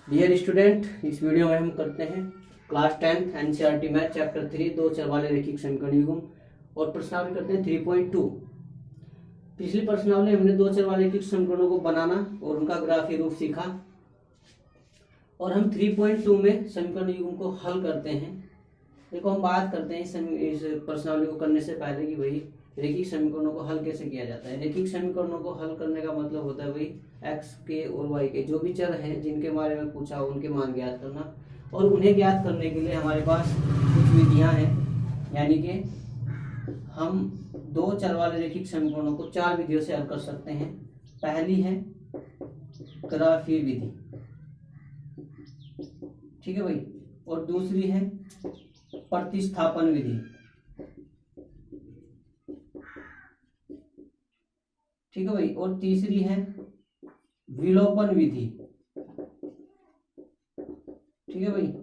Dear student, इस video में हम करते हैं क्लास 10 एनसीईआरटी मैथ चैप्टर 3 दो चर वाले रैखिक समीकरण युग्म और प्रश्नावली करते हैं 3.2। पिछली प्रश्नावली हमने दो चर वाले रैखिक समीकरणों को बनाना और उनका ग्राफीय रूप सीखा और हम 3.2 में समीकरण युग्म को हल करते हैं। देखो, हम बात करते हैं इस प्रश्नावली को करने से पहले कि भाई रैखिक समीकरणों को हल कैसे किया जाता है। रैखिक समीकरणों को हल करने का मतलब होता है भाई एक्स के और वाई के जो भी चर हैं जिनके बारे में पूछा उनके मान ज्ञात करना, और उन्हें ज्ञात करने के लिए हमारे पास कुछ विधियां हैं। यानी कि हम दो चर वाले रैखिक समीकरणों को चार विधियों से हल कर सकते हैं। पहली है ग्राफीय विधि, ठीक है भाई, और दूसरी है प्रतिस्थापन विधि, ठीक है भाई, और तीसरी है विलोपन विधि, ठीक है भाई,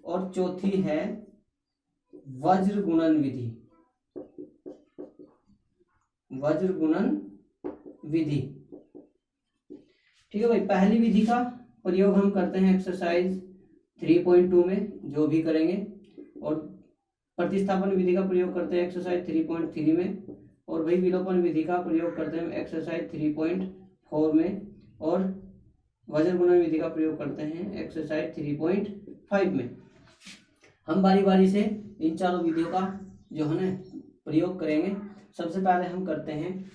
और चौथी है वज्र गुणन विधि। वज्र गुणन विधि, ठीक है भाई। पहली विधि का प्रयोग हम करते हैं एक्सरसाइज 3.2 में जो भी करेंगे, और प्रतिस्थापन विधि का प्रयोग करते हैं एक्सरसाइज 3.3 में, और भाई विलोपन विधि का प्रयोग करते हैं एक्सरसाइज 3.4 में, और वज्र गुणन विधि का प्रयोग करते हैं एक्सरसाइज 3.5 में। हम बारी बारी से इन चारों विधियों का जो है ना प्रयोग करेंगे। सबसे पहले हम करते हैं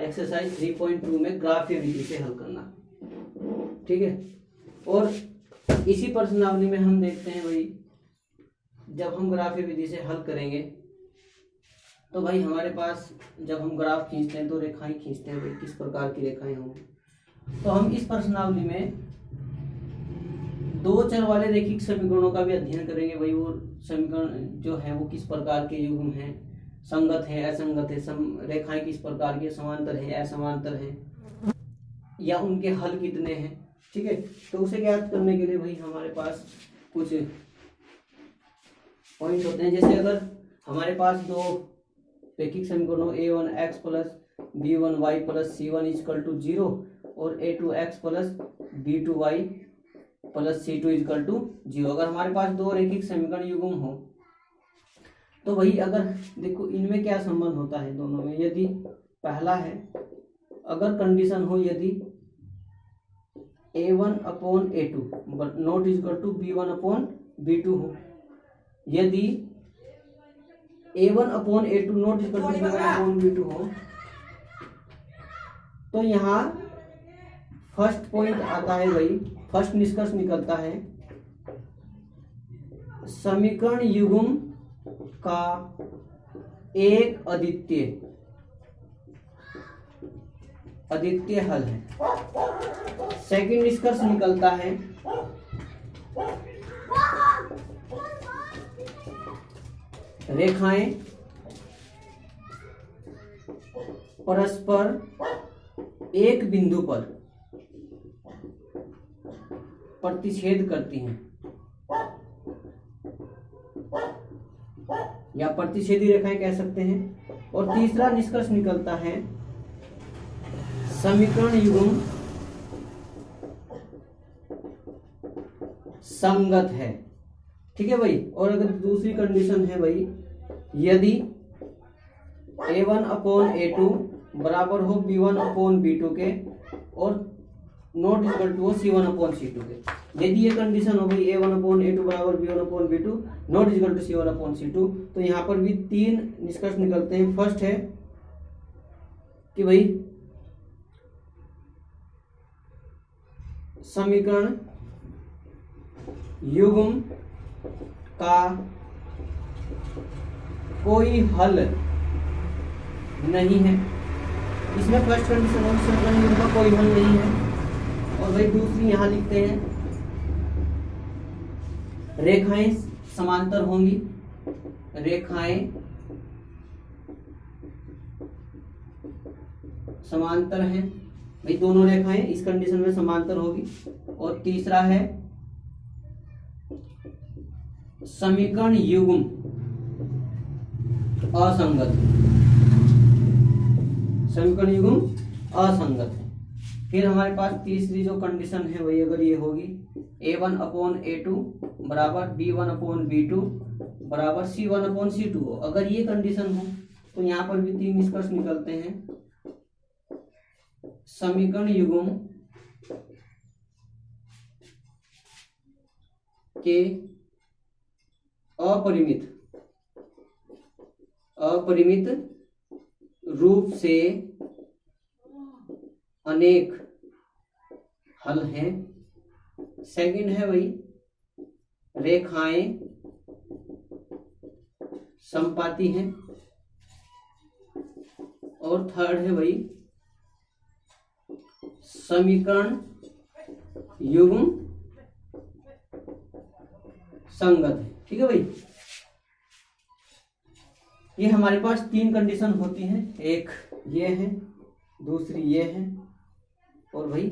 एक्सरसाइज 3.2 में ग्राफीय विधि से हल करना, ठीक है। और इसी प्रश्नावली में हम देखते हैं भाई जब हम ग्राफीय विधि से हल करेंगे तो भाई हमारे पास जब हम ग्राफ खींचते हैं तो रेखाएं खींचते हैं भाई, किस प्रकार की रेखाएं होंगी। तो हम इस प्रश्नावली में दो चर वाले रैखिक समीकरणों का भी अध्ययन करेंगे भाई। वो समीकरण जो है वो किस प्रकार के युग्म हैं, संगत है, असंगत है, रेखाएं किस प्रकार की, समांतर है, असमांतर है, या उनके हल कितने हैं, ठीक है। तो उसे ज्ञात करने के लिए भाई हमारे पास कुछ पॉइंट होते हैं। जैसे अगर हमारे पास दो रैखिक समीकरणों a1x plus b1y plus c1 equal to 0 और a2x plus b2y plus c2 equal to 0, अगर हमारे पास दो रैखिक समीकरण युग्म हो तो भाई अगर देखो इनमें क्या संबंध होता है दोनों में। यदि पहला है, अगर कंडीशन हो यदि a1 upon a2 not equal to b1 upon b2 हो, यदि a1 upon a2 not equal to b1 upon b2 हो, तो यहाँ फर्स्ट पॉइंट आता है भाई, फर्स्ट निष्कर्ष निकलता है समीकरण युग्म का एक अद्वितीय हल है। सेकंड निष्कर्ष निकलता है रेखाएं परस्पर एक बिंदु पर प्रतिच्छेद करती हैं, या प्रतिच्छेदी रेखाएं कह सकते हैं। और तीसरा निष्कर्ष निकलता है समीकरण युग्म संगत है, ठीक है भाई। और अगर दूसरी कंडीशन है भाई यदि a1 अपॉन a2 बराबर हो b1 अपॉन b2 के और नॉट इक्वल टू हो c1 अपॉन c2 के। यदि ये कंडीशन हो भाई a1 अपॉन a2 बराबर b1 upon b2 not equal to c1 upon c2, तो यहाँ पर भी तीन निष्कर्ष निकलते हैं। फर्स्ट है कि भाई समीकरण युग्म का कोई हल नहीं है। इसमें फर्स्ट कंडीशन है समीकरण युग्म का कोई हल नहीं है। और भाई दूसरी यहां लिखते हैं रेखाएं समांतर होंगी, रेखाएं समांतर हैं भाई, दोनों रेखाएं इस कंडीशन में समांतर होगी। और तीसरा है समीकरण युग्म असंगत, समीकरण युग्म असंगत है, फिर हमारे पास तीसरी जो कंडीशन है वही अगर ये होगी A1/A2 बराबर B1/B2 बराबर C1/C2 हो, अगर ये कंडीशन हो तो यहाँ पर भी 3 निष्कर्ष निकलते हैं। समीकरण युग्म के अपरिमित रूप से अनेक हल हैं। सेकंड है वही रेखाएं समपाती हैं। और थर्ड है वही समीकरण युग्म संगत है। ठीक है भाई, ये हमारे पास 3 कंडीशन होती हैं, एक ये है, दूसरी ये है और भाई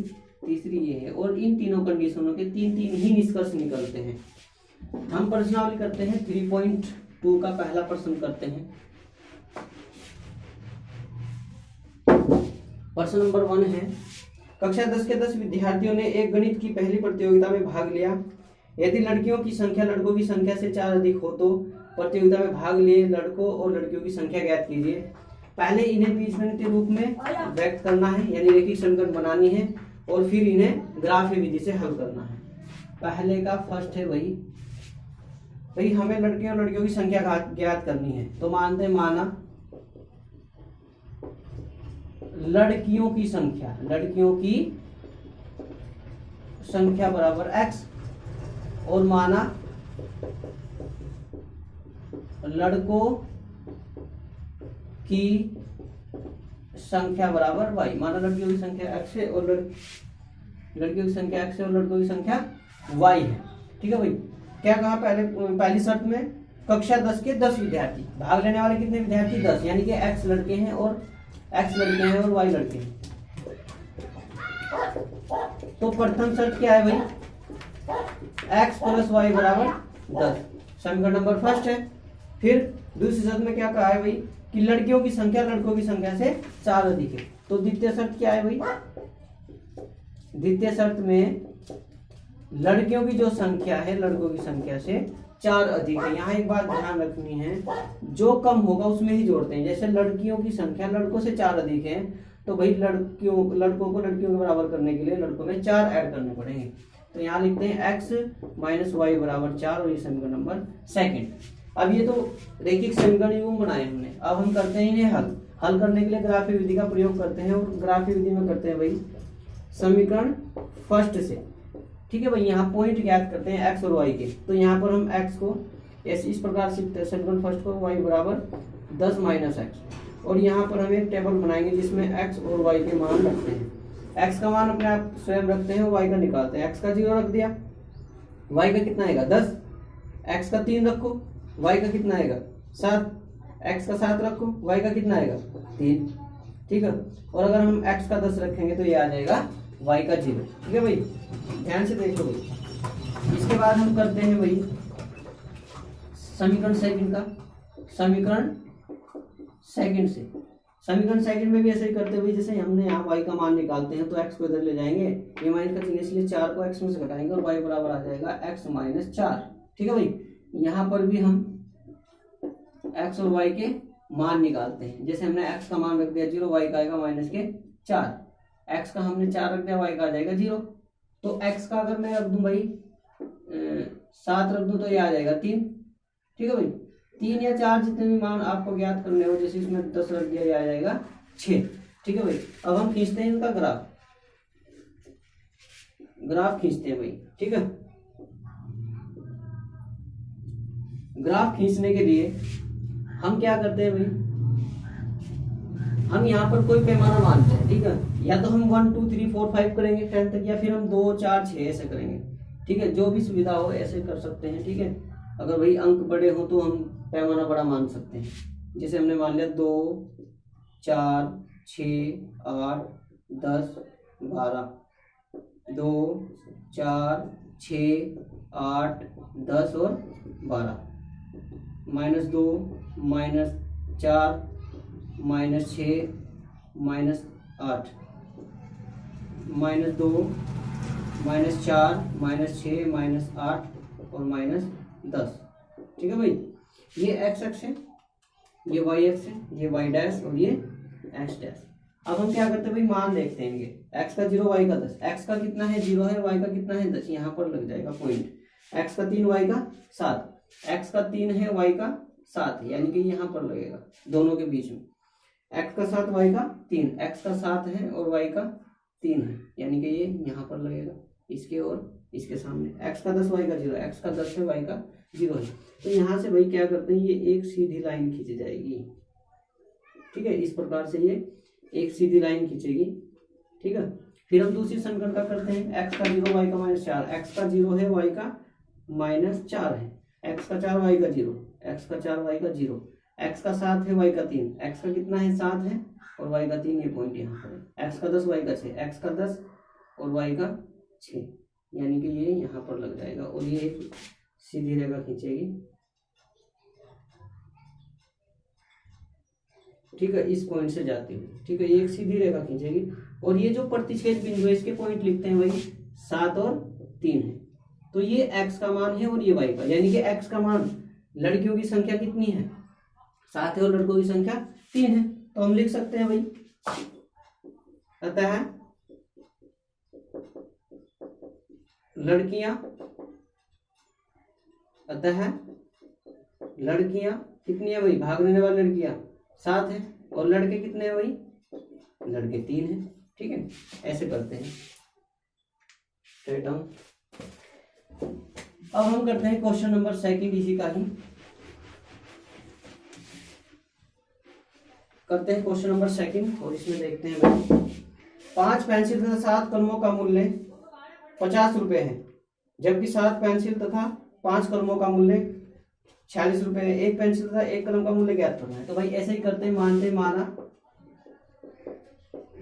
तीसरी ये है। और इन तीनों कंडीशनों के 3 ही निष्कर्ष निकलते हैं। हम प्रश्नावली करते हैं 3.2 का पहला प्रश्न करते हैं। प्रश्न नंबर 1 है, कक्षा 10 के 10 विद्यार्थियों ने एक गणित की पहली प्रतियोगिता में भाग लिया। यदि लड़कियों की संख्या लड़कों की संख्या से 4 अधिक हो तो प्रतियोगिता में भाग लिए लड़कों और लड़कियों की संख्या ज्ञात कीजिए। पहले इन्हें बीजगणित रूप में व्यक्त करना है, यानी रेखिक समीकरण बनानी है, और फिर इन्हें ग्राफ विधि से हल करना है। पहले का फर्स्ट है भाई हमें लड़कियों और लड़कियों की संख्या ज्ञात करनी है। तो माना लड़कियों की संख्या बराबर x, और माना लड़कों की संख्या बराबर y। माना लड़कियों की संख्या x है और लड़कियों की संख्या x है और लड़कों की संख्या y है। ठीक है भाई, क्या कहा पहली शर्त में कक्षा 10 के 10 विद्यार्थी, भाग लेने वाले कितने विद्यार्थी 10, यानी कि x लड़के हैं और y लड़के हैं। तो प्रथम शर्त क्या है भाई, x + y बराबर 10, समीकरण नंबर फर्स्ट है। फिर दूसरी शर्त में क्या कहा है भाई कि लड़कियों की संख्या लड़कों की संख्या से 4 अधिक है। तो द्वितीय शर्त क्या है भाई, द्वितीय शर्त में लड़कियों की जो संख्या है लड़कों की संख्या से 4 अधिक है। यहाँ एक बात ध्यान रखनी है, जो कम होगा उसमें ही जोड़ते हैं। जैसे लड़कियों की संख्या लड़कों से 4 अधिक है तो भाई लड़कों को लड़कियों के बराबर करने के लिए लड़कों में 4 ऐड करने पड़ेंगे। तो यहाँ लिखते हैं x - y बराबर 4, और ये समीकरण नंबर सेकंड। अब ये तो रेखिक समीकरण युग्म बनाए हमने, अब हम करते हैं इन्हें हल करने के लिए ग्राफीय विधि का प्रयोग करते हैं। और ग्राफीय विधि में करते हैं भाई समीकरण फर्स्ट से। ठीक है भाई, यहाँ पॉइंट ज्ञात करते हैं x और y के। तो यहाँ पर हम x को इस प्रकार से लिखते हैं, समीकरण फर्स्ट को y बराबर 10 - x, और यहाँ पर हम एक टेबल बनाएंगे जिसमें x और y के मान रखते हैं। x का मान अपने आप स्वयं रखते हैं और y का निकालते हैं। x का 0 रख दिया, y का कितना आएगा 10, x का 3 रखो, y का कितना आएगा 7, x का 7 रखो, y का कितना आएगा 3। ठीक है, और अगर हम x का 10 रखेंगे तो ये आ जाएगा y का 0। ठीक है भाई, ध्यान से देखो भाई। इसके बाद हम करते हैं भाई समीकरण सेकंड का, समीकरण सेकंड में भी ऐसे ही करते हुए, जैसे हमने यहाँ y का मान निकालते हैं तो x को इधर ले जाएंगे, ये माइनस का चिन्ह इसलिए 4 को x में से घटाएंगे और y बराबर आ जाएगा x - 4। ठीक है भाई, यहाँ पर भी हम x और y के मान निकालते हैं। जैसे हमने x का मान रख दिया 0, y का आएगा -4, x का हमने 4 रख दिया, y का आ जाएगा 0। तो x का अगर मैं रख दूं भाई 7 रख दूं तो ये आ जाएगा 3। ठीक है भाई, 3 या 4 जितने भी मान आपको ज्ञात करने हो, जैसे इसमें 10 रख दिया, ये आ जाएगा 6। ठीक है भाई, अब हम खींचते हैं इनका ग्राफ खींचते हैं भाई। ठीक है, ग्राफ खींचने के लिए हम क्या करते हैं भाई, हम यहाँ पर कोई पैमाना मानते हैं। ठीक है, या तो हम 1 2 3 4 5 करेंगे 10 तक, या फिर हम 2 4 6 ऐसे करेंगे। ठीक है, जो भी सुविधा हो ऐसे कर सकते हैं। ठीक है, अगर भाई अंक बड़े हो तो हम पैमाना बड़ा मान सकते हैं। जैसे हमने मान लिया 2 4 6 8 10 12, 2 4 6 8 10 और 12, -2 -4 -6 -8 -2, -4, -6, -8 और -10। ठीक है भाई, ये x अक्ष है, ये y अक्ष है, ये y डैश और ये x डैश। अब हम क्या करते हैं भाई, मान देखते हैं। ये x का 0, y का 10। x का कितना है 0 है, y का कितना है 10, यहाँ पर लग जाएगा पॉइंट। x का 3, y का 7, x का 3 है, y का 7 है, यानी कि यहाँ पर लगेगा दोनों के बीच में। x का 7, y का 3, x का 7 है और y का 3 है, यानी कि ये यहाँ पर लगेगा, इसके और इसके सामने। x का 10, y का 0, x का 10 है, y का 0 है। तो यहाँ से भाई क्या करते हैं, ये एक सीधी लाइन खींची जाएगी। ठीक है, इस प्रकार से ये एक सीधी लाइन खींचेगी। ठीक है, फिर हम दूसरी समीकरण का करते हैं। x का 0, y का -4, x का 0 है, y का -4 है, x का 4, y का 0, x का 4, y का 0, x का 7 है, y का 3, x का कितना है 7 है और y का 3, ये पॉइंट यहाँ पर है। x का 10, y का 6, x का 10 और y का 6, यानी कि ये यहाँ पर लग जाएगा और ये एक सीधी रेखा खींचेगी। ठीक है, इस पॉइंट से जाती हुई। ठीक है, ये एक सीधी रेखा खींचेगी और ये जो प्रतिच्छेद बिंदु है इसके पॉइंट लिखते हैं वही 7 और 3 है। तो ये x का मान है और ये y का, यानी कि x का मान, लड़कियों की संख्या कितनी है 7 है और लड़कों की संख्या 3 है, तो हम लिख सकते हैं भाई, अतः लड़कियां कितनी है भाई, भाग लेने वाली लड़कियां 7 है और लड़के कितने हैं भाई, लड़के 3 हैं। ठीक है, ऐसे करते हैं स्ट्रेट डाउन। अब हम करते हैं क्वेश्चन नंबर 2 इसी का ही करते हैं, क्वेश्चन नंबर 2 और इसमें देखते हैं भाई 5 पेंसिल तथा 7 कलमों का मूल्य 50 रुपए है, जबकि 7 पेंसिल तथा 5 कलमों का मूल्य 46 रुपए है। एक पेंसिल तथा एक कलम का मूल्य ज्ञात करना है। तो भाई ऐसे ही करते हैं, मानते हैं माना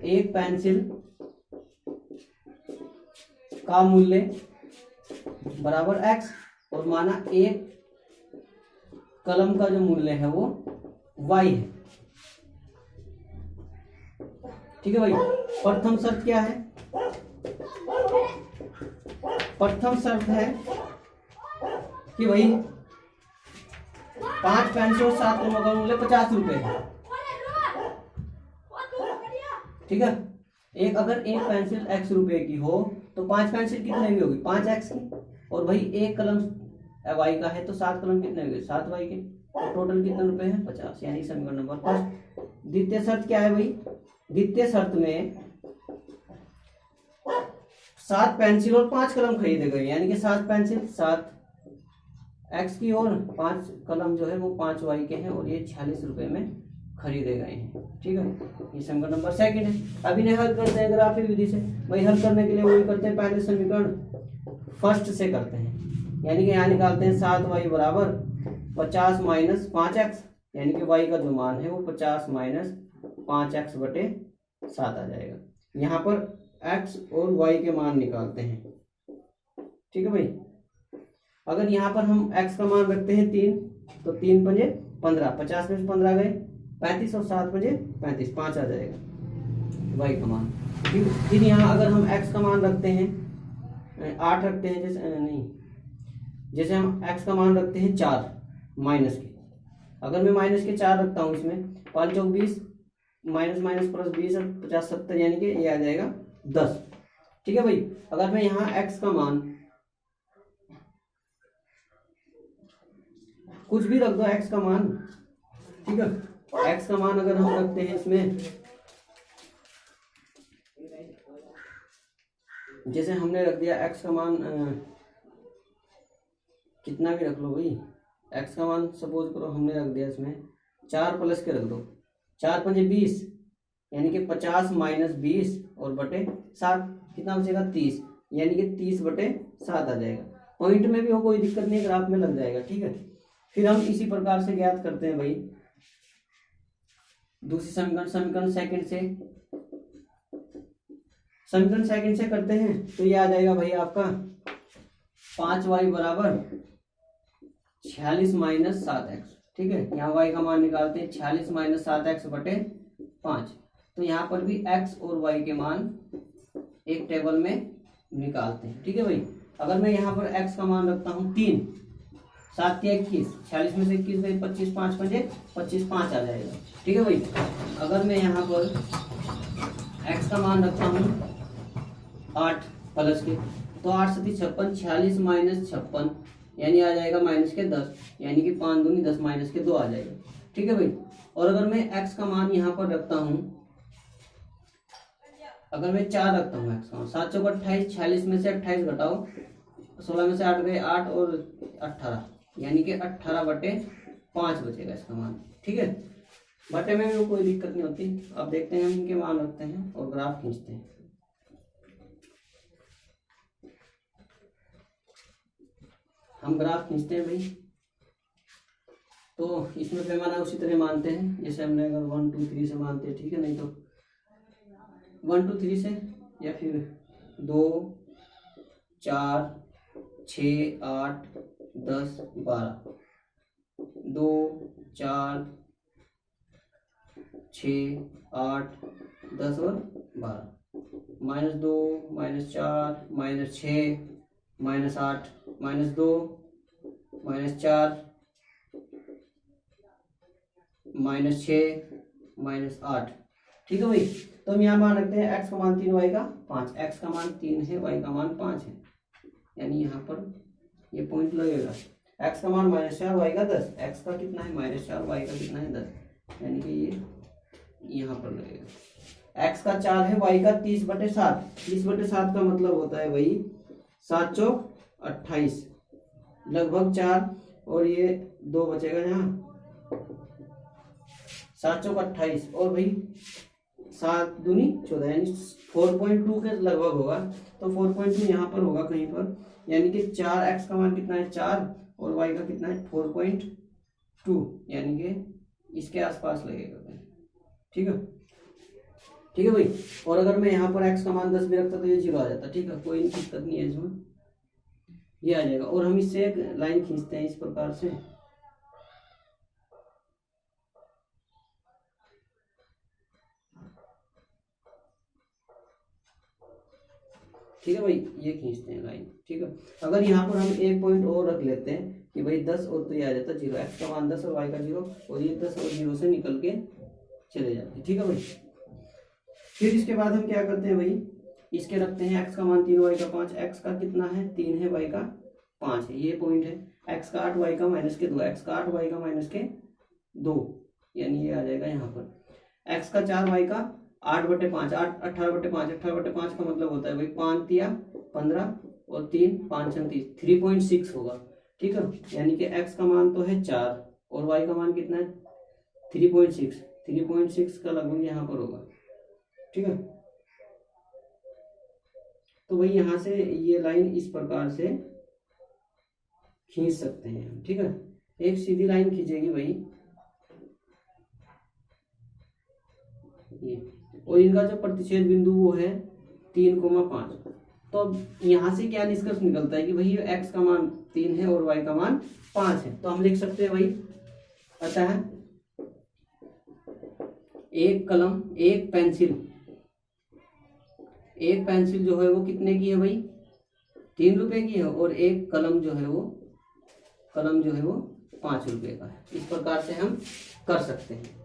एक पेंसिल का मूल्य बराबर x और माना एक कलम का जो मूल्य है वो y है। ठीक है भाई, प्रथम शर्त क्या है, प्रथम शर्त है कि भाई 5 पेंसिल और 7 कलमों का मूल्य 50 रुपए है। ठीक है, अगर एक पेंसिल x रुपए की हो तो 5 पेंसिल कितने की होगी, 5x की, और भाई एक कलम y का है तो 7 कलम कितने होंगे, 7y के, तो टोटल कितने रुपए हैं 50, यानी समीकरण नंबर फर्स्ट। द्वितीय शर्त क्या है भाई, द्वितीय शर्त में 7 पेंसिल और 5 कलम खरीदे गए, यानी कि 7 पेंसिल 7 x की और 5 कलम जो है वो 5y के हैं और ये 46 रुपए में खरीदे गए हैं। ठीक है, ये समीकरण नंबर 2 है। अब इन्हें हल करते हैं ग्राफिक विधि से। वही हल करने के लिए वही करते हैं, पहले समीकरण फर्स्ट से करते हैं, यानी कि यहाँ निकालते हैं 7y बराबर 50 - 5x, यानी कि y का जो मान है वो 50 - 5x बटे 7 आ जाएगा। यहाँ पर x और y के मान निकालते हैं। ठीक है भाई, अगर यहाँ पर हम x का मान रखते हैं 3, तो 3 पंजे 15, 50 में से 15 गए 35 और 7 पंजे 35, 5 आ जाएगा y का मान। फिर यहाँ अगर हम x का मान रखते हैं 8 रखते हैं, जैसे हम x का मान रखते हैं 4 माइनस के, अगर मैं माइनस के 4 रखता हूँ इसमें 5 चौक 20 माइनस माइनस प्लस 20 और 50 70, यानी कि ये आ जाएगा 10। ठीक है भाई, अगर मैं यहाँ x का मान कुछ भी रख दो, x का मान, ठीक है, x का मान अगर हम रखते हैं इसमें, जैसे हमने रख दिया x का मान कितना भी रख लो भाई, x का मान सपोज करो हमने रख दिया इसमें 4 प्लस के रख दो, 4 पंजे 20, यानी कि 50 माइनस 20 और बटे 7 कितना बचेगा 30, यानी कि 30 बटे 7 आ जाएगा। पॉइंट में भी हो कोई दिक्कत नहीं, ग्राफ में लग जाएगा। ठीक है, फिर हम इसी प्रकार से ज्ञात करते हैं भाई दूसरी समीकरण सेकंड से करते हैं, तो ये आ जाएगा भाई आपका 5y बराबर 46 - 7x। ठीक है, यहाँ y का मान निकालते हैं 46 - 7x बटे 5, तो यहाँ पर भी x और y के मान एक टेबल में निकालते हैं। ठीक है भाई, अगर मैं यहाँ पर x का मान रखता हूँ 3, 7 या 21, 46 में से 21 गए 25, 5 बजे 25, 5 आ जाएगा। ठीक है भाई, अगर मैं यहाँ पर x का मान रखता हूँ 8 प्लस के, तो 8 7 56, 46 माइनस 56 यानी आ जाएगा माइनस के 10, यानी कि 5 दूनी 10 माइनस के 2 आ जाएगा। ठीक है भाई, और अगर मैं x का मान यहाँ पर रखता हूँ, अगर मैं 4 रखता हूँ x का मान, 7 चौक 28, 46 में से 28 घटाओ, 16 में से 8 गए 8 और 18, यानी कि 18/5 बचेगा इसका मान। ठीक है, बटे में भी कोई दिक्कत नहीं होती। अब देखते हैं हम इनके मान रखते हैं और ग्राफ खींचते हैं। हम ग्राफ खींचते हैं भाई, तो इसमें पैमाना उसी तरह मानते हैं जैसे हमने अगर 1 2 3 से मानते हैं। ठीक है, नहीं तो 1 2 3 से, या फिर 2 4 6 8 10 12, 2 4 6 8 10 और 12, -2 -4 -6 -8 -2 -4 -6 -8। ठीक है भाई, तो हम यहाँ मान रखते हैं x का मान 3 y का 5, x का मान 3 है y का मान 5 है, यानी यहाँ पर ये पॉइंट लगेगा। x का मान -4 y का 10, x का कितना है -4 y का कितना है 10, यानी कि ये यहाँ पर लगेगा। x का 4 है y का 30/7, 30/7 का मतलब होता है वही 7 चौक 28, लगभग 4 और ये 2 बचेगा यहाँ, 7 चौक 28 और भाई 7 दूनी 14, यानी 4.2 के लगभग होगा। तो 4.2 यहाँ पर होगा कहीं पर, यानी कि 4x का मान कितना है 4 और y का कितना है 4.2, यानी कि इसके आसपास लगेगा। ठीक है, ठीक है भाई, और अगर मैं यहाँ पर x का मान 10 भी रखता तो ये 0 आ जाता। ठीक है, कोई दिक्कत नहीं है इसमें, ये आ जाएगा। और हम इससे एक लाइन खींचते हैं इस प्रकार से। ठीक है भाई, ये खींचते हैं लाइन। ठीक है, अगर यहाँ पर हम एक पॉइंट और रख लेते हैं कि भाई 10 और तो ये आ जाता 0, x का मान 10 और y का 0, और ये 10 और 0 से निकल के चले जाते हैं। ठीक है भाई, फिर इसके बाद हम क्या करते हैं भाई, इसके रखते हैं x का मान 3 y का 5, x का कितना है 3 है y का 5 है, ये पॉइंट है। x का 8 y का -2, x का 8 y का -2, यानी ये आ जाएगा यहाँ पर। x का 4 y का 8/5, 18/5, 18/5 का मतलब होता है भाई 5 तिया 15 और 3 5 30, 3.6 होगा। ठीक है, यानी कि x का मान तो है 4 और y का मान कितना है 3.6, 3.6 का लगभग यहाँ पर होगा। ठीक है, तो भाई यहाँ से ये लाइन इस प्रकार से खींच सकते हैं हम। ठीक है, एक सीधी लाइन खींचेगी भाई ये, और इनका जो प्रतिच्छेद बिंदु वो है 3,5। तो अब यहाँ से क्या निष्कर्ष निकलता है कि भाई x का मान 3 है और y का मान 5 है। तो हम लिख सकते हैं भाई, अतः एक कलम एक पेंसिल जो है वो कितने की है भाई 3 रुपए की है, और एक कलम जो है वो 5 रुपए का है। इस प्रकार से हम कर सकते हैं।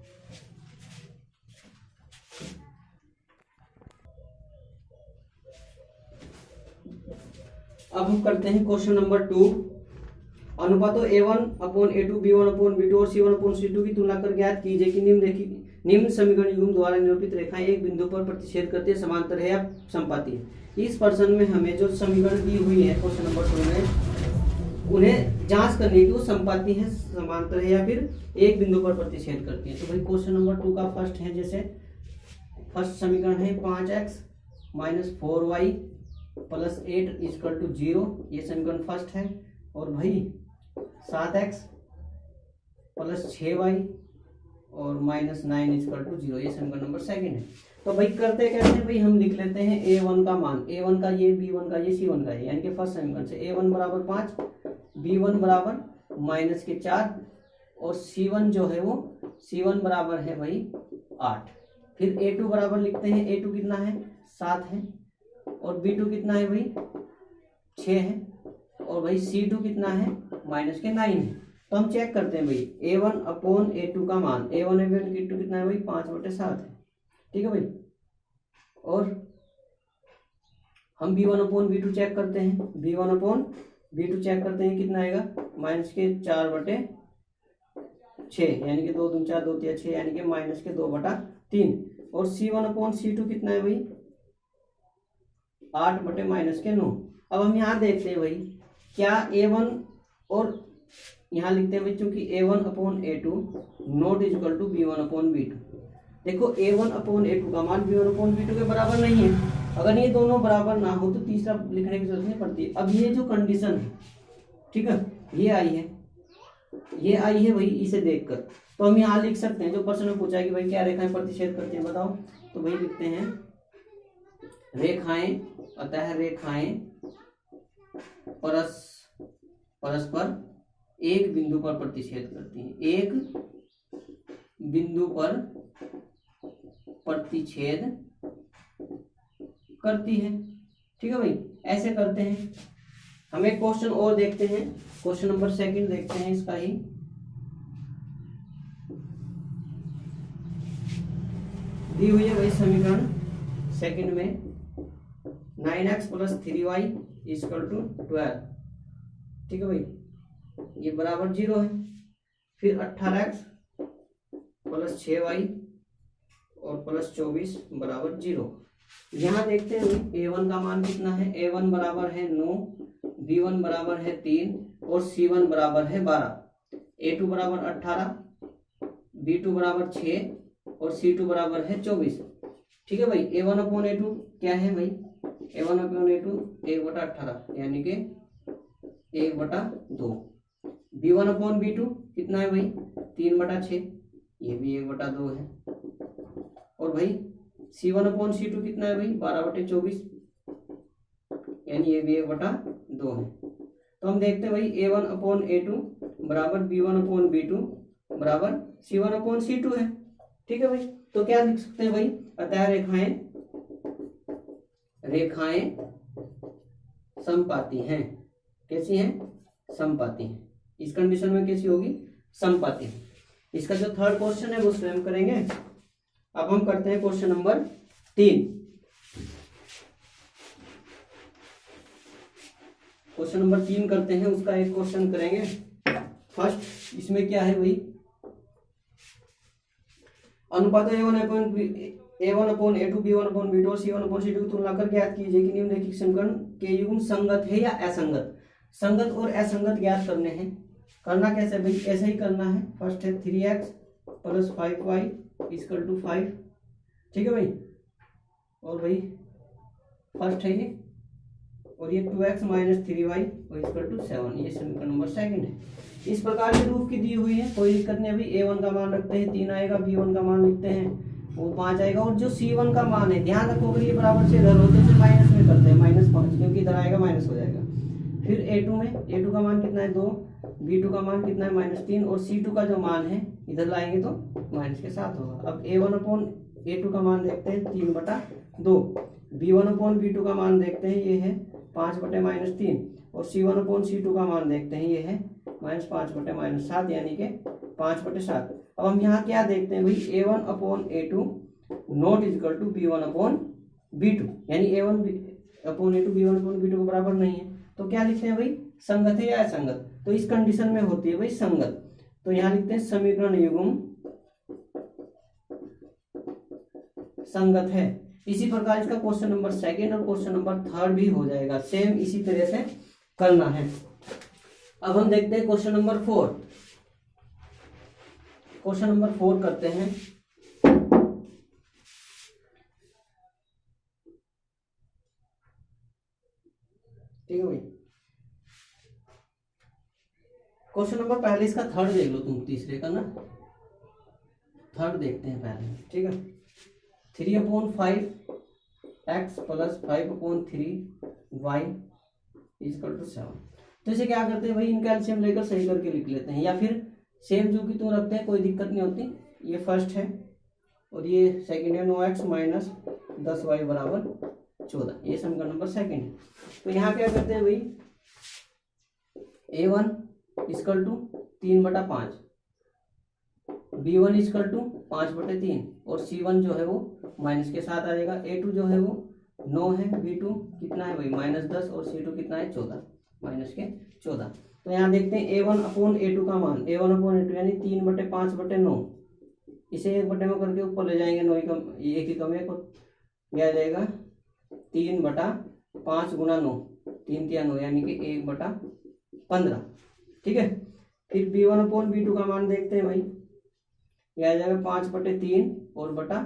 अब हम करते हैं क्वेश्चन नंबर 2। अनुपातों A1/A2, B1/B2 और C1/C2 की तुलना कर ज्ञात कीजिए कि निम्न समीकरण युग्म द्वारा निरूपित रेखाएं एक बिंदु पर प्रतिच्छेद करती है, समांतर है या समपाती है। इस प्रश्न में हमें जो समीकरण दी हुई है क्वेश्चन नंबर 2 में, उन्हें जांच करनी है कि वो समपाती है, समांतर है या फिर एक बिंदु पर प्रतिच्छेद करती है। तो भाई क्वेश्चन नंबर 2 का फर्स्ट है, जैसे फर्स्ट समीकरण है 5x - 4y + 8 = 0, ये समीकरण फर्स्ट है। और भाई 7x + 6y और -9 = 0, ये समीकरण नंबर सेकंड है। तो भाई करते कैसे हैं भाई, हम लिख लेते हैं a1 का मान, a1 का ये, b1 का ये, c1 का ये, यानी कि फर्स्ट समीकरण से a1 = 5, b1 = -4 और c1 जो है वो c1 बराबर है भाई 8। फिर a2 बराबर लिखते हैं, a2 कितना है 7 है, और B2 कितना है भाई 6 है, और भाई C2 कितना है माइनस के 9 है। तो हम चेक करते हैं भाई A1/A2 का मान, A1/A2 कितना है भाई 5/7 है, ठीक है भाई। और हम B1/B2 चेक करते हैं, B1/B2 चेक करते हैं कितना आएगा माइनस के 4/6 यानी कि 2 दूनी 4 2 3 6 यानी कि माइनस के 2/3। और C1/C2 कितना है भाई 8/-9। अब हम यहाँ देखते हैं भाई क्या A1 और यहाँ लिखते हैं भाई चूंकि A1/A2 not equal to B1/B2। देखो A1/A2 का मान B1/B2 के बराबर नहीं है। अगर ये दोनों बराबर ना हो तो तीसरा लिखने की जरूरत नहीं पड़ती। अब ये जो कंडीशन है, ठीक है, ये आई है भाई इसे देखकर, तो हम यहाँ लिख सकते हैं जो प्रश्न में पूछा है कि भाई क्या रेखाएं प्रतिच्छेद करती हैं बताओ, तो भाई लिखते हैं रेखाएं, अतः रेखाएं परस्पर एक बिंदु पर प्रतिच्छेद करती हैं, एक बिंदु पर प्रतिच्छेद करती है, ठीक है भाई। ऐसे करते हैं। हम एक क्वेश्चन और देखते हैं, क्वेश्चन नंबर 2 देखते हैं इसका ही। दी हुई है भाई समीकरण 2 में 9x + 3y = 12, ठीक है भाई, ये बराबर 0 है। फिर 18x + 6y और +24 बराबर 0। यहाँ देखते हैं A1 का मान कितना है, A1 बराबर है 9, B1 बराबर है 3 और C1 बराबर है 12, A2 बराबर 18, B2 बराबर 6 और C2 बराबर है 24, ठीक है भाई। A1/A2 क्या है भाई, A1/A2 1/18 यानी कि 1/2। B1/B2 कितना है भाई 3/6, ये भी 1/2 है। और भाई C1/C2 कितना है भाई 12/24 यानी ये भी 1/2 है। तो हम देखते हैं भाई A1/A2 बराबर B1/B2 बराबर C1/C2 है, ठीक है भाई। तो क्या लिख सकते हैं भाई, अतः रेखाएं समपाती हैं। कैसी हैं, समपाती हैं। इस कंडीशन में कैसी होगी, समपाती। इसका जो थर्ड क्वेश्चन है वो स्वयं करेंगे। अब हम करते हैं क्वेश्चन नंबर 3। क्वेश्चन नंबर 3 करते हैं, उसका एक क्वेश्चन करेंगे। फर्स्ट इसमें क्या है भाई, अनुपात A1/A2 B1/B2 और C1/C2 की तुलना कर ज्ञात कीजिए कि निम्नलिखित समीकरण के युग्म संगत है या असंगत। संगत और असंगत ज्ञात करने हैं। करना कैसे भाई, ऐसे ही करना है। फर्स्ट है 3x + 5y = 5, ठीक है भाई। और भाई फर्स्ट है ये, और ये 2x - 3y = 7, ये समीकरण नंबर 2 है। इस प्रकार के रूप की दी हुई है, कोई दिक्कत नहीं। अभी A1 का मान रखते हैं 3 आएगा, B1 का मान लिखते हैं वो 5 आएगा, और जो C1 का मान है ध्यान रखो अगर ये बराबर से इधर होते तो माइनस में करते हैं, -5 क्योंकि इधर आएगा माइनस हो जाएगा। फिर A2 का मान कितना है 2, B2 का मान कितना है -3 और C2 का जो मान है इधर लाएंगे तो माइनस के साथ होगा। अब A1/A2 का मान देखते हैं 3/2, B1/B2 का मान देखते हैं ये है 5/-3 और C1/C2 का मान देखते हैं ये है -5/-7 यानी कि 5/7। अब हम यहाँ क्या देखते हैं भाई, A1/A2 not equal to B1/B2 यानी A1/A2 B1/B2 को बराबर नहीं है। तो क्या लिखते हैं भाई, संगत है या असंगत। तो इस कंडीशन में होती है भाई संगत। तो यहाँ लिखते हैं समीकरण युग्म संगत है। इसी प्रकार इसका क्वेश्चन नंबर 2 और क्वेश्चन नंबर 3 भी हो जाएगा, सेम इसी तरह से करना है। अब हम देखते हैं क्वेश्चन नंबर 4। क्वेश्चन नंबर 4 करते हैं। ठीक है भाई, क्वेश्चन नंबर पहले इसका 3 देख लो तुम, तीसरे का ना 3 देखते हैं पहले, ठीक है। 3/5x + 5/3y = 7। तो इसे क्या करते हैं भाई, इनका एलसीएम लेकर सही करके लिख लेते हैं, या फिर सेम जो कि तुम रखते हैं कोई दिक्कत नहीं होती। ये फर्स्ट है और ये सेकंड है 9x - 10y = 14, ये समीकरण नंबर सेकंड है। तो यहाँ क्या करते हैं भाई, A1 equal to 3/5, B1 equal to 5/3 और C1 जो है वो माइनस के साथ आ जाएगा। A2 जो है वो 9 है, B2 कितना है भाई -10 और C2 कितना है 14, -14। तो यहाँ देखते हैं A1/A2 का मान, A1/A2 यानी 3/5/9, इसे 1 में करके ऊपर ले जाएंगे, 9 का एक ही कम है, यह आ जाएगा 3/5 गुना 9, 3 × 9 यानी कि 1/15। ठीक है, फिर B1/B2 का मान देखते हैं भाई, यह आ जाएगा 5/3 और बटा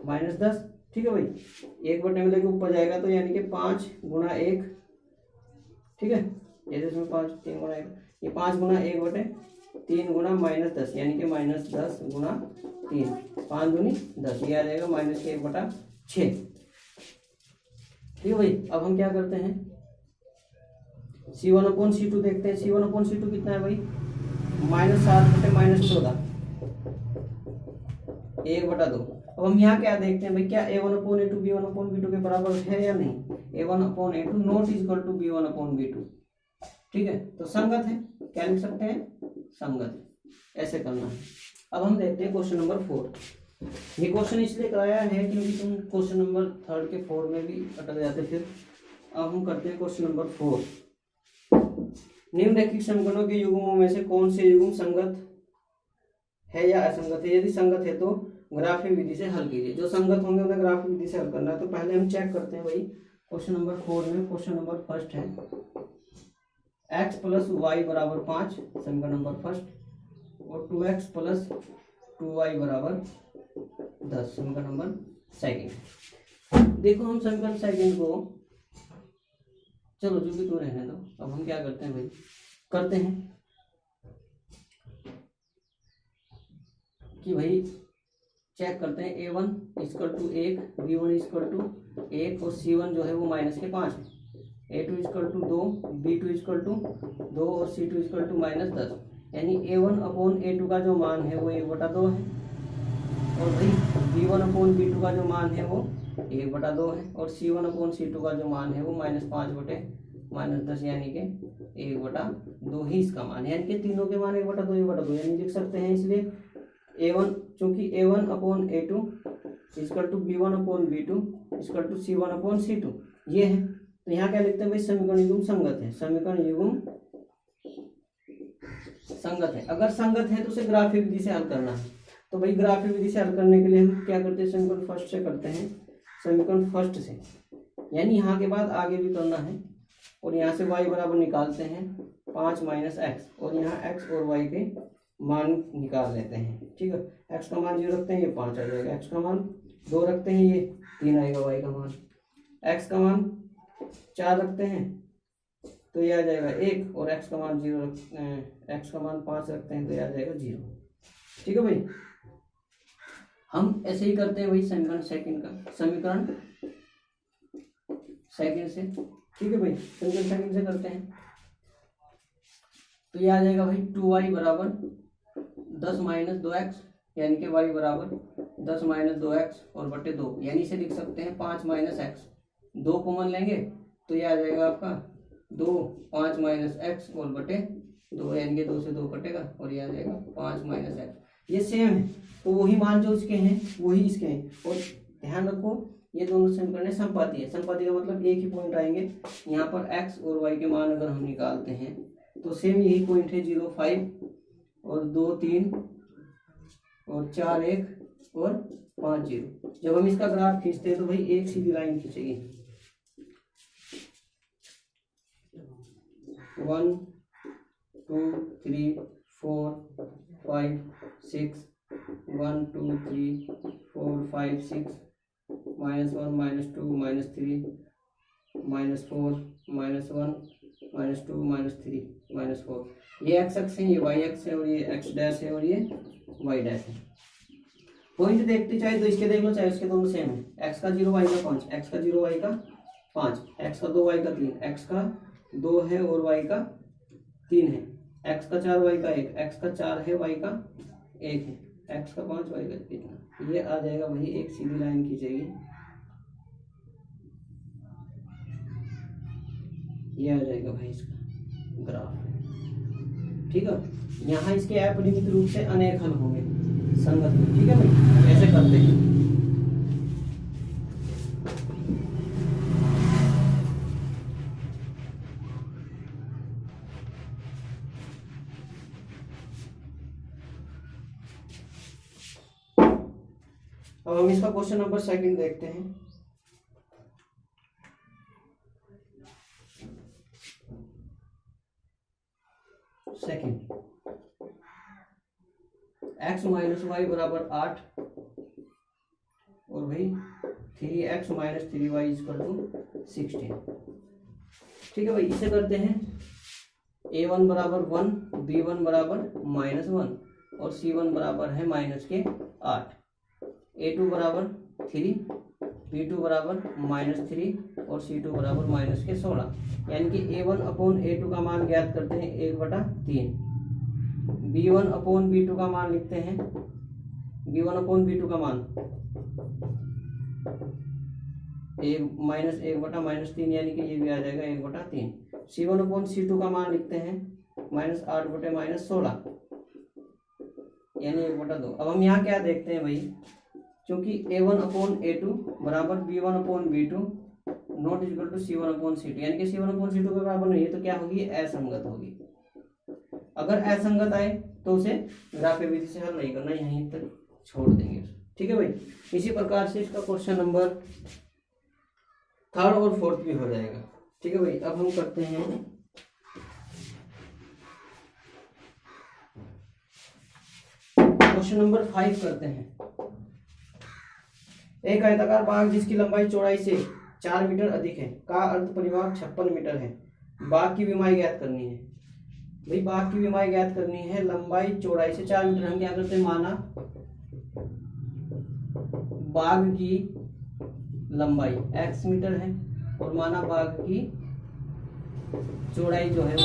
-10। ठीक है भाई, 1 में लेके ऊपर जाएगा तो यानी कि 5 गुना 1। ठीक है, जैसे इसमें 5 3 गुना 1, ये 5 गुना 1/3 गुना -10 यानी कि -10 गुना 3, 5 दूनी 10, ये आ जाएगा -1/6। ठीक है भाई, अब हम क्या करते हैं, C1/C2 देखते हैं। C1/C2 कितना है भाई, -7/14, 1/2। अब हम यहाँ क्या देखते हैं भाई, क्या A1/A2 B1/B2 के बराबर है या नहीं। A1/A2 not equal to B1/B2। ठीक है, तो संगत है, क्या लिख सकते हैं, संगत है, ऐसे करना है। अब हम देखते हैं क्वेश्चन नंबर 4। ये क्वेश्चन इसलिए कराया है क्योंकि तुम क्वेश्चन नंबर 3 के 4 में भी अटक जाते फिर। अब हम करते हैं क्वेश्चन नंबर 4। निम्नलिखित समीकरणों के युग्मों में से कौन से युग्म संगत है या असंगत है। यदि संगत है तो ग्राफीय विधि से हल कीजिए। जो संगत होंगे उन्हें ग्राफीय विधि से हल करना है। तो पहले हम चेक करते हैं भाई, क्वेश्चन नंबर 4 में क्वेश्चन नंबर फर्स्ट है x + y = 5, समीकरण नंबर फर्स्ट, और 2x + 2y = 10, समीकरण नंबर सेकंड। देखो हम समीकरण सेकंड को, चलो जो भी तो रहने दो, अब हम क्या करते हैं भाई, करते हैं कि भाई चेक करते हैं। A1 = 1, B1 = 1 और C1 जो है वो -5 है। A2 = 2, B2 = 2 और C2 = -10, यानी A1/A2 का जो मान है वो 1/2 है, और भाई B1/B2 का जो मान है वो 1/2 है, और C1/C2 का जो मान है वो -5/10 यानी कि 1/2 ही इसका मान है, यानी कि तीनों के मान 1/2 1/2 यानी लिख सकते हैं। इसलिए A1, चूंकि A1/A2 = B1/B2 = C1/C2 ये है, तो यहाँ क्या लिखते हैं भाई, समीकरण युग्म संगत है। समीकरण युग्म संगत है। अगर संगत है तो उसे ग्राफीय विधि से हल करना है। तो भाई ग्राफीय विधि से हल करने के लिए हम क्या करते हैं, समीकरण फर्स्ट से करते हैं, समीकरण फर्स्ट से, यानी यहाँ के बाद आगे भी करना है, और यहाँ से y बराबर निकालते हैं 5 - x, और यहाँ x और y के मान निकाल लेते हैं। ठीक है, x का मान 0 रखते हैं, ये 5 आ जाएगा, x का मान 2 रखते हैं, ये 3 आएगा, y का मान, x का मान 4 रखते हैं तो ये आ जाएगा 1, और x का मान 5 रखते हैं तो ये आ जाएगा 0। ठीक है भाई, हम ऐसे ही करते हैं भाई समीकरण सेकंड का, समीकरण सेकंड से। ठीक है भाई, समीकरण सेकंड से करते हैं, तो ये आ जाएगा भाई 2y = 10 - 2x, यानी कि y = 10 - 2x और बटे 2, यानी इसे लिख सकते हैं 5 - x, 2 कॉमन लेंगे तो ये आ जाएगा आपका 2, 5 - x और बटे 2, यानी कि 2 से 2 कटेगा और ये आ जाएगा 5 - x। ये सेम है, तो वही मान जो इसके हैं वही इसके हैं, और ध्यान रखो ये दोनों समीकरण संपाती है। संपाती का मतलब एक ही पॉइंट आएंगे, यहाँ पर x और y के मान अगर हम निकालते हैं तो सेम यही पॉइंट है, 0 5 और 2 3 और 4 1 और 5 0। जब हम इसका ग्राफ खींचते हैं तो भाई एक सीधी लाइन खींचेगी, 1 2 3 4 5 6 1 2 3 4 5 6 -1 -2 -3 -4 -1 -2 -3 -4, ये x अक्ष है, ये y अक्ष है, और ये x डैश है और ये y डैश है। पॉइंट देखते चाहे तो इसके देख लो चाहे उसके, दोनों सेम है। x का 0 y का 5, x का 0 y का 5, x का 2 y का 3, x का 2 है और y का 3 है, x का 4 y का 1, x का 4 है y का 1 है, x का 5 y का कितना, ये आ जाएगा वही एक सीधी लाइन खींचेगी ये आ जाएगा भाई इसका ग्राफ, ठीक है। यहाँ इसके अपरिमित रूप से अनेक हल होंगे संगत में, ठीक है भाई, ऐसे करते हैं। अब हम इसका क्वेश्चन नंबर 2 देखते हैं। सेकंड, x माइनस वाई बराबर 8 और भाई 3x minus 3y equal to 16, ठीक है भाई। इसे करते हैं a1 बराबर 1, b1 बराबर -1 और c1 बराबर है -8, a2 बराबर 3, b2 बराबर -3 और c2 बराबर -16, यानी कि a1 अपॉन a2 का मान ज्ञात करते हैं 1/3, b1 अपॉन b2 का मान लिखते हैं, b1 अपॉन b2 का मान -1/-3 यानी कि ये भी आ जाएगा 1/3, c1 अपॉन c2 का मान लिखते हैं -8/-16 यानी 1/2। अब हम यहाँ क्या देखते हैं भाई, क्योंकि a1 अपॉन a2 बराबर b1 upon b2 not equal to c1 upon c2, यानी कि c1 अपॉन c2 के बराबर नहीं है, तो क्या होगी, असंगत होगी। अगर असंगत आए तो उसे ग्राफीय विधि से हल नहीं करना, यहीं तक छोड़ देंगे, ठीक है भाई। इसी प्रकार से इसका क्वेश्चन नंबर 3rd और 4th भी हो जाएगा, ठीक है भाई। अब हम करते हैं क्वेश्चन नंबर 5 करते हैं। एक आयताकार बाग जिसकी लंबाई चौड़ाई से 4 मीटर अधिक है का अर्ध परिमाप 56 मीटर है, बाग की विमाई ज्ञात करनी है। भाई बाग की विमाई ज्ञात करनी है, लंबाई चौड़ाई से 4 मीटर। हम क्या करते हैं, माना बाग की लंबाई x मीटर है और माना बाग की चौड़ाई जो है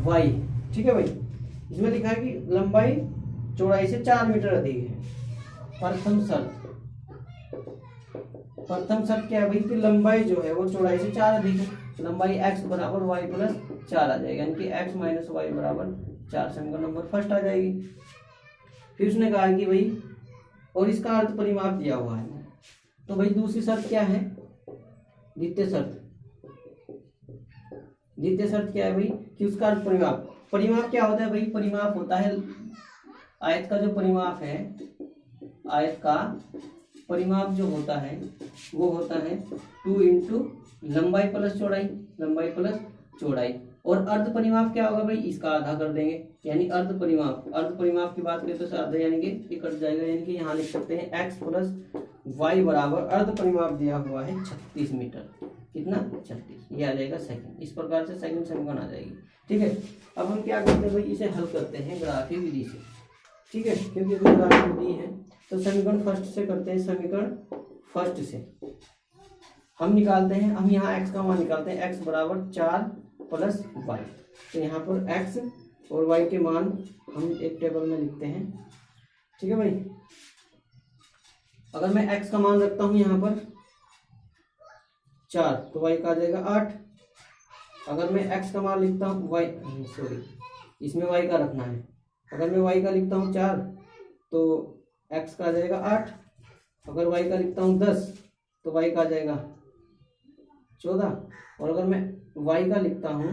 वो y, ठीक है भाई। इसमें लिखा है कि लंबाई चौड़ाई से 4 मीटर अधिक है। प्रथम शर्त क्या है भाई, कि लंबाई जो है वो चौड़ाई से 4 अधिक है, लंबाई x बराबर y प्लस 4 आ जाएगा, यानी कि x माइनस वाई बराबर 4, समीकरण नंबर फर्स्ट आ जाएगी। फिर उसने कहा कि भाई और इसका अर्थ परिमाप दिया हुआ है, तो भाई दूसरी शर्त क्या है, द्वितीय शर्त क्या है भाई, कि उसका अर्थ परिमाप क्या होता है भाई, परिमाप होता है आयत का जो परिमाप है, आयत का परिमाप जो होता है वो होता है 2 इंटू लंबाई प्लस चौड़ाई, और अर्ध परिमाप क्या होगा भाई, इसका आधा कर देंगे, यानी अर्ध परिमाप की बात करें तो आधा यानी कि ये कट जाएगा, यानी कि यहाँ लिख सकते हैं x प्लस वाई बराबर अर्ध परिमाप दिया हुआ है 36 मीटर, कितना 36, ये आ जाएगा सेकंड। इस प्रकार से सेकंड समीकरण आ जाएगी, ठीक है। अब हम क्या करते हैं भाई, इसे हल करते हैं ग्राफीय विधि से, ठीक है, क्योंकि ग्राफीय विधि है तो समीकरण फर्स्ट से करते हैं। समीकरण फर्स्ट से हम निकालते हैं, हम यहाँ x का मान निकालते हैं, x बराबर 4 प्लस वाई, तो यहाँ पर x और y के मान हम एक टेबल में लिखते हैं, ठीक है भाई। अगर मैं x का मान रखता हूँ यहाँ पर 4 तो y का आ जाएगा 8। अगर मैं x का मान लिखता हूँ इसमें y का रखना है, अगर मैं y का लिखता हूँ 4 तो x का आ जाएगा 8। अगर y का लिखता हूँ 10 तो y का आ जाएगा 14, और अगर मैं y का लिखता हूँ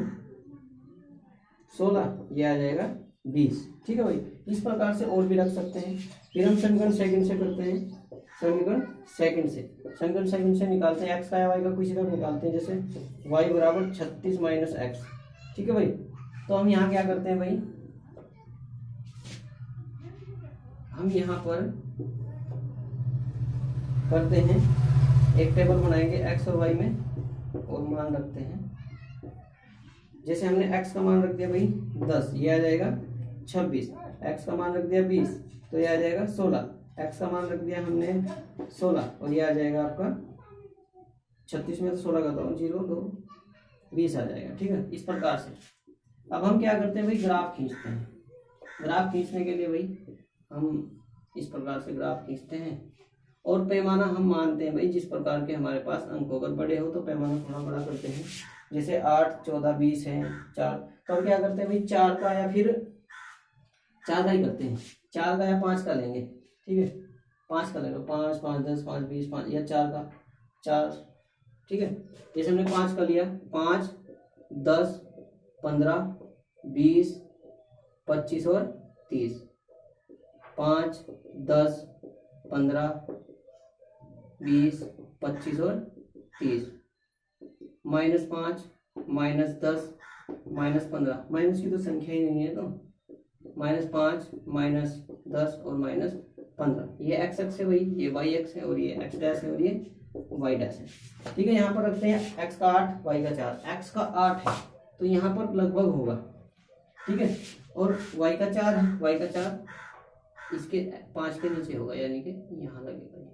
16, ये आ जाएगा 20, ठीक है भाई। इस प्रकार से और भी रख सकते हैं। फिर हम समीकरण सेकंड से करते हैं, समीकरण सेकंड से निकालते हैं x का या y का किसी का निकालते हैं, जैसे y बराबर 36 माइनस एक्स, ठीक है भाई। तो हम यहाँ क्या करते हैं भाई, हम यहाँ पर करते हैं एक टेबल बनाएंगे x और y में और मान रखते हैं। जैसे हमने x का मान रख दिया भाई 10, ये आ जाएगा 26, x का मान रख दिया 20 तो ये आ जाएगा 16, x का मान रख दिया हमने 16 और ये आ जाएगा आपका 36 में तो 16 का तो 0 2 20 आ जाएगा, ठीक है। इस प्रकार से अब हम क्या करते हैं भाई, ग्राफ खींचते हैं। ग्राफ खींचने के लिए भाई हम इस प्रकार से ग्राफ खींचते हैं और पैमाना हम मानते हैं भाई जिस प्रकार के हमारे पास अंक हो, अगर बड़े हो तो पैमाना थोड़ा बड़ा करते हैं, जैसे 8, 14, 20 है 4, तो हम क्या करते हैं भाई 4 का या फिर 4 का ही करते हैं, 4 का या 5 का लेंगे, ठीक है 5 का ले लो, 5, 5, 10, 5, 20, 5 या 4 का 4, ठीक है। जैसे हमने 5 का लिया, 5, 10, 15, 20, 25 और 30, 5, 10, 15, 20, 25 और 30, -5, -10, -15, माइनस की तो संख्या ही नहीं है, तो -5, -10 और -15, ये एक्स एक्स है भाई, ये वाई एक्स है और ये एक्स डैश है और ये वाई डैश है, ठीक है। यहाँ पर रखते हैं एक्स का 8, वाई का 4, एक्स का 8 है तो यहाँ पर लगभग होगा, ठीक है, और वाई का 4 है, वाई का 4 इसके 5 के नीचे होगा, यानी कि यहाँ लगेगा।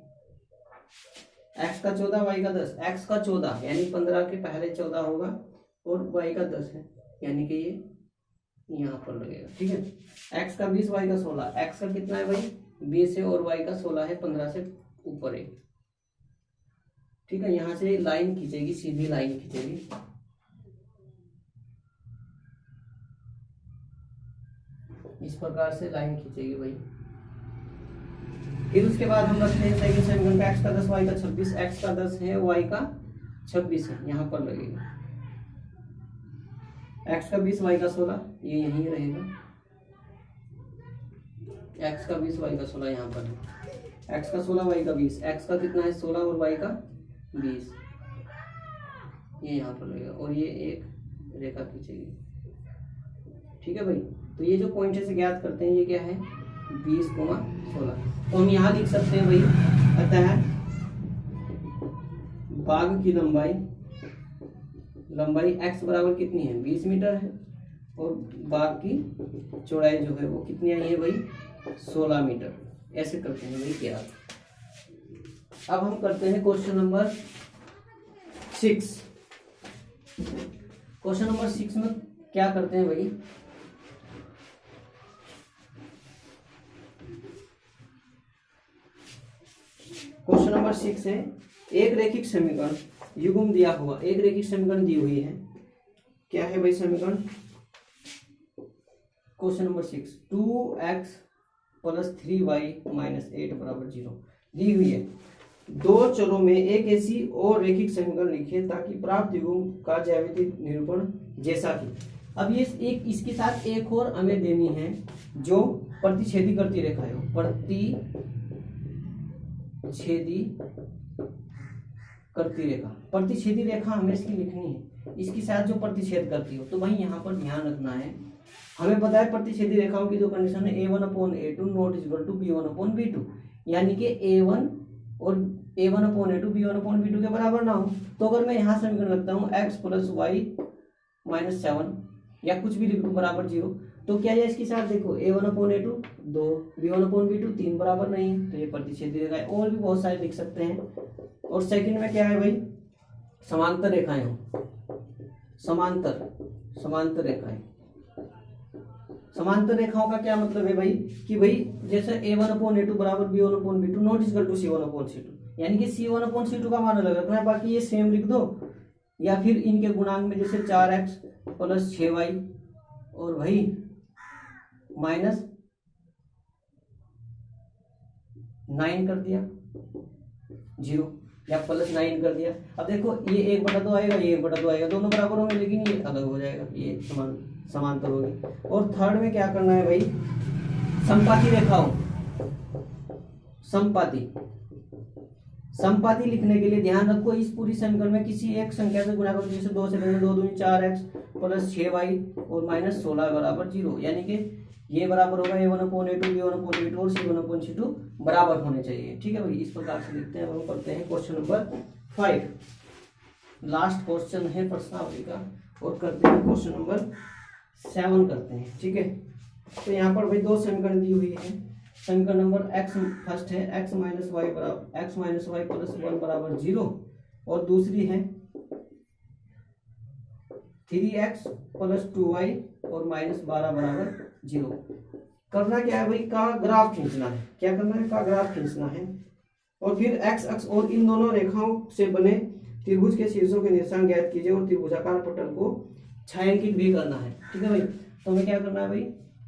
एक्स का 14, वाई का 10, एक्स का 14 यानी 15 के पहले 14 होगा और वाई का 10 है यानी कि ये यहाँ पर लगेगा, ठीक है। एक्स का 20, वाई का 16, एक्स का कितना है भाई 20 है और वाई का 16 है, 15 से ऊपर है, ठीक है। यहाँ से लाइन खींचेगी, सीधी लाइन खींचेगी, इस प्रकार से लाइन खींचेगी भाई। फिर उसके बाद हम रखते हैं सेकंड समीकरण का एक्स का 10, वाई का 26, एक्स का 10 है, वाई का 26 है, यहाँ पर लगेगा। एक्स का 20, वाई का 16, ये यहीं रहेगा, एक्स का 20, वाई का 16 यहाँ पर है, एक्स का 16, वाई का 20, एक्स का कितना है 16 और वाई का 20, ये यहाँ पर लगेगा और ये एक रेखा खींचेगी, ठीक है भाई। तो ये जो पॉइंट से ज्ञात करते हैं ये क्या है 20,16, तो हम यहाँ लिख सकते हैं भाई, अतः बाग की लंबाई x बराबर कितनी है 20 मीटर है और बाग की चौड़ाई जो है वो कितनी आई है भाई 16 मीटर, ऐसे करते हैं भाई क्या। अब हम करते हैं क्वेश्चन नंबर 6। क्वेश्चन नंबर 6 में क्या करते हैं भाई, क्वेश्चन नंबर 6 है एक रैखिक समीकरण युग्म दिया हुआ, एक रैखिक समीकरण दी हुई है, क्या है भाई समीकरण, क्वेश्चन नंबर 6 2x + 3y - 8 = 0 दी हुई है। दो चरों में एक ऐसी और रैखिक समीकरण लिखिए ताकि प्राप्त युग्म का ज्यामितीय निरूपण जैसा कि, अब ये एक इसके साथ एक और हमें देनी है जो प्रतिच्छेदी करती रेखा है, प्रतिच्छेदी रेखा हमें इसकी लिखनी है, इसके साथ जो प्रतिच्छेद करती हो। तो भाई यहाँ पर ध्यान रखना है, हमें पता है प्रतिच्छेदी रेखाओं की जो कंडीशन है a1/a2 ≠ b1/b2, यानी कि a1 और a1/a2 b1/b2 के बराबर ना हो। तो अगर मैं यहाँ समीकरण लगता हूँ x + y - 7 या कुछ भी लिख दूँ बराबर 0, तो क्या है इसके साथ देखो a1/a2 2, b1/b2 3 बराबर नहीं है, तो ये प्रतिच्छेदी रेखा है। और भी बहुत सारे लिख सकते हैं। और सेकंड में क्या है भाई समांतर रेखाएं हो, समांतर रेखाएं। समांतर रेखाओं का क्या मतलब है भाई कि भाई जैसे a1/a2 बराबर b1/b2 ≠ c1/c2, यानी कि c1/c2 का मान अलग रखना है, बाकी ये सेम लिख दो, या फिर इनके गुणांक में जैसे 4x + 6y और भाई -9 कर दिया 0 या +9 कर दिया। अब देखो ये 1/2 आएगा, ये 1/2 आएगा, दोनों बराबर होंगे लेकिन ये अलग हो जाएगा, ये समांतर होगी। और थर्ड में क्या करना है भाई समपाती रेखाओं, समपाती लिखने के लिए ध्यान रखो इस पूरी समीकरण में किसी एक संख्या से गुणा करो, जैसे 2 से 2 दूनी 4x + 6y और -16 = 0, यानी कि ये बराबर होगा a1/a2 b1/b2 और c1/c2 बराबर होने चाहिए, ठीक है भाई। इस प्रकार से लिखते हैं। हम करते हैं क्वेश्चन नंबर 5, लास्ट क्वेश्चन है प्रश्नावली का, और करते हैं क्वेश्चन नंबर 7 करते हैं, ठीक है। तो यहाँ पर भाई दो समीकरण दी हुई है। समीकरण नंबर x फर्स्ट है x - y + 1 = 0 और दूसरी है 3x + 2y और -12 = 0। करना क्या है भाई का ग्राफ खींचना है, क्या करना है का ग्राफ खींचना है। और फिर एक्स अक्ष और इन दोनों रेखाओं से बने त्रिभुज के शीर्षों के निर्देशांक ज्ञात कीजिए और त्रिभुजाकार पटल को छायांकित भी करना है। ठीक है भाई, तो हमें क्या करना है भाई,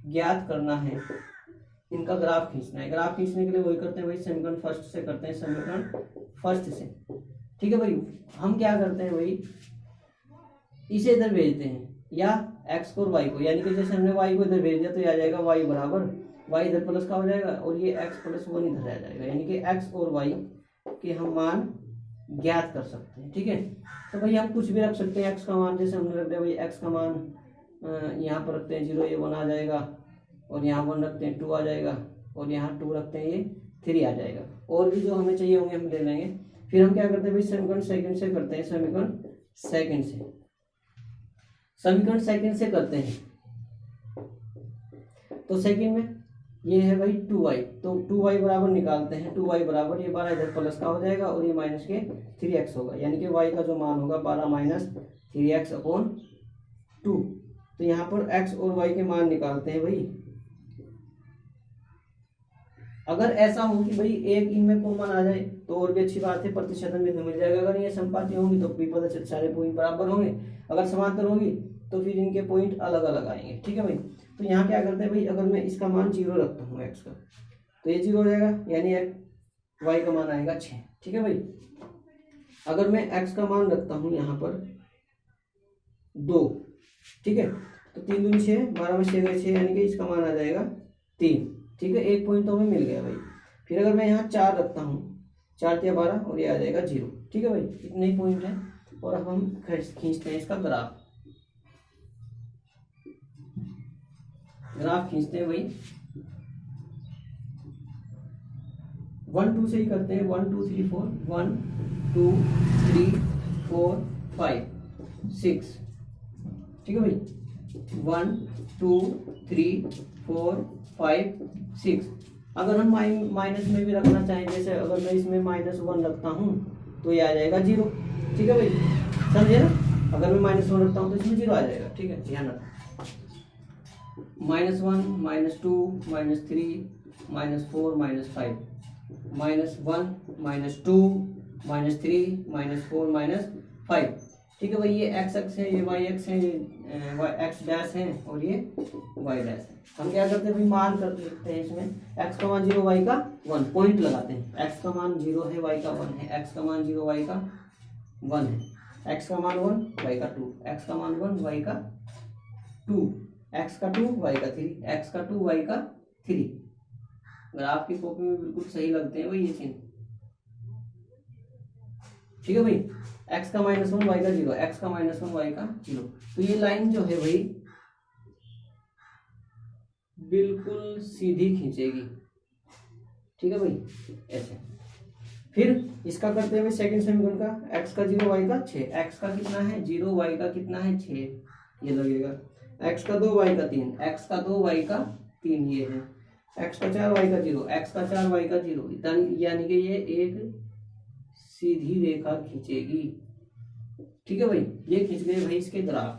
ज्ञात करना है, इनका ग्राफ खींचना है। ग्राफ खींचने के लिए वही करते हैं भाई, समीकरण फर्स्ट से करते हैं, समीकरण फर्स्ट से। ठीक है भाई, हम क्या करते हैं भाई, इसे इधर भेजते हैं या एक्स को और वाई को, यानी कि जैसे हमने वाई को इधर भेज दिया तो ये आ जाएगा वाई बराबर, वाई इधर प्लस का हो जाएगा और ये एक्स प्लस 1 इधर आ जाएगा, यानी कि एक्स और वाई के हम मान ज्ञात कर सकते हैं। ठीक है, तो भाई हम कुछ भी रख सकते हैं, एक्स का मान जैसे हमने रख दिया भाई, एक्स का मान यहाँ पर रखते हैं 0, ये 1 आ जाएगा, और यहाँ 1 रखते हैं 2 आ जाएगा, और यहाँ 2 रखते हैं ये 3 आ जाएगा, और भी जो हमें चाहिए होंगे हम ले लेंगे। फिर हम क्या करते हैं भाई, समीकरण सेकंड से करते हैं, समीकरण सेकंड से, समीकरण सेकंड से करते हैं। तो सेकंड में ये है भाई 2y, तो 2y बराबर निकालते हैं, 2y बराबर ये 12 इधर प्लस का हो जाएगा और ये माइनस के 3x होगा, यानी कि y का जो मान होगा 12 माइनस 3x अपॉन 2। तो यहाँ पर x और y के मान निकालते हैं भाई। अगर ऐसा हो कि भाई एक इनमें कॉमन आ जाए तो और भी अच्छी बात है, प्रतिशतन बिंदु मिल जाएगा। अगर ये संपाती होंगी तो भी पता चल सारे पॉइंट बराबर होंगे, अगर समांतर होगी तो फिर इनके पॉइंट अलग अलग आएंगे। ठीक है भाई, तो यहाँ क्या करते हैं भाई, अगर मैं इसका मान 0 रखता हूँ एक्स का, तो ये 0 हो जाएगा, यानी वाई का मान आएगा 6। ठीक है भाई, अगर मैं एक्स का मान रखता हूँ यहाँ पर 2, ठीक है, तो 3 दूनी 6, 12 में 6 गए 6, यानी कि इसका मान आ जाएगा 3। ठीक है, एक पॉइंट तो हमें मिल गया भाई। फिर अगर मैं यहाँ 4 रखता हूँ, 4 × 12 और ये आ जाएगा 0। ठीक है भाई, इतने ही पॉइंट है, और अब हम खींचते हैं इसका ग्राफ। ग्राफ खींचते हैं भाई, 1 2 से ही करते हैं, 1 2 3 4, 1 2 3 4 5 6। ठीक है भाई, 1 2 3 4 5 6। अगर हम माइनस में भी रखना चाहें, जैसे अगर मैं इसमें -1 रखता हूँ तो ये आ जाएगा 0। ठीक है भाई, समझे ना, अगर मैं -1 रखता हूँ तो इसमें 0 आ जाएगा। ठीक है, ध्यान रखना, -1 -2 -3 -4 -5, -1 -2 -3 -4 -5। ठीक है भाई, ये एक्स अक्ष है, ये वाई अक्ष है, ये एक्स डैश है और ये वाई डैश है। हम क्या करते हैं भाई, मान कर लिखते हैं इसमें, एक्स का मान 0 वाई का 1, पॉइंट लगाते हैं, एक्स का मान 0 है वाई का 1 है, एक्स का मान 0 वाई का 1 है, एक्स का मान 1 वाई का 2, एक्स का मान 1 वाई का 2, एक्स का 2 वाई का 3, एक्स का 2 वाई का 3। अगर आपकी कॉपी में बिल्कुल सही लगते हैं भाई ये चिन्ह। ठीक है भाई, एक्स का -1 वाई का 0, एक्स का -1 वाई का 0। तो ये लाइन जो है भाई बिल्कुल सीधी खींचेगी। ठीक है भाई, ऐसे। फिर इसका करते हैं सेकंड समीकरण का, एक्स का 0 वाई का 6, एक्स का कितना है 0, वाई का कितना है 6, ये लगेगा, एक्स का 2 वाई का 3, एक्स का 2 वाई का 3 ये है, एक्स का 4 वाई का 0, एक्स का 4 वाई का 0, यानी कि ये एक सीधी रेखा खींचेगी। ठीक है भाई, ये खींच गए भाई इसके ग्राफ।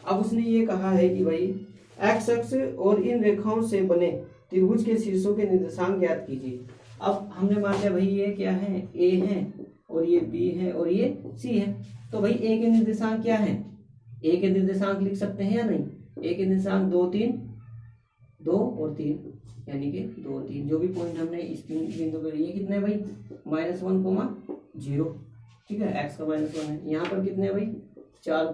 अब उसने ये कहा है कि भाई एक्स अक्ष और इन रेखाओं से बने त्रिभुज के शीर्षों के निर्देशांक ज्ञात कीजिए। अब हमने मान लिया भाई ये क्या है, ए है और ये बी है और ये सी है। तो भाई ए के निर्देशांक क्या है, ए के निर्देशांक लिख सकते हैं या नहीं, ए के निर्देशांक 2 3 2 और 3, यानी कि 2 3, जो भी पॉइंट हमने इस बिंदु पे लिए कितने भाई, -1 0। ठीक है, एक्स का -1 है, यहाँ पर कितने भाई 4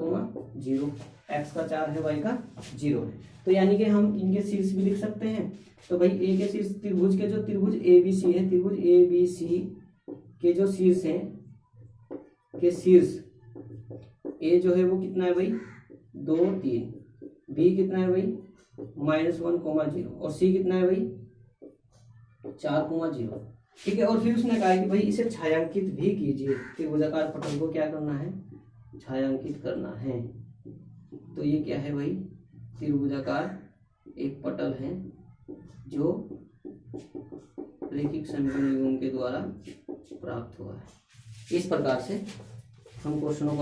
0, एक्स का 4 है वाई का 0 है। तो यानी कि हम इनके शीर्ष भी लिख सकते हैं। तो भाई ए के शीर्ष त्रिभुज के जो त्रिभुज ए बी सी है, त्रिभुज ए बी सी के जो शीर्ष हैं, के शीर्ष ए जो है वो कितना है भाई 2 3, बी कितना है भाई -1 0 और सी कितना है भाई 4 0। ठीक है, और फिर उसने कहा कि भाई इसे छायांकित भी कीजिए, त्रिभुजाकार पटल को क्या करना है, छायांकित करना है। तो ये क्या है भाई, त्रिभुजाकार एक पटल है जो रैखिक समीकरण युग्म के द्वारा प्राप्त हुआ है। इस प्रकार से हम क्वेश्चनों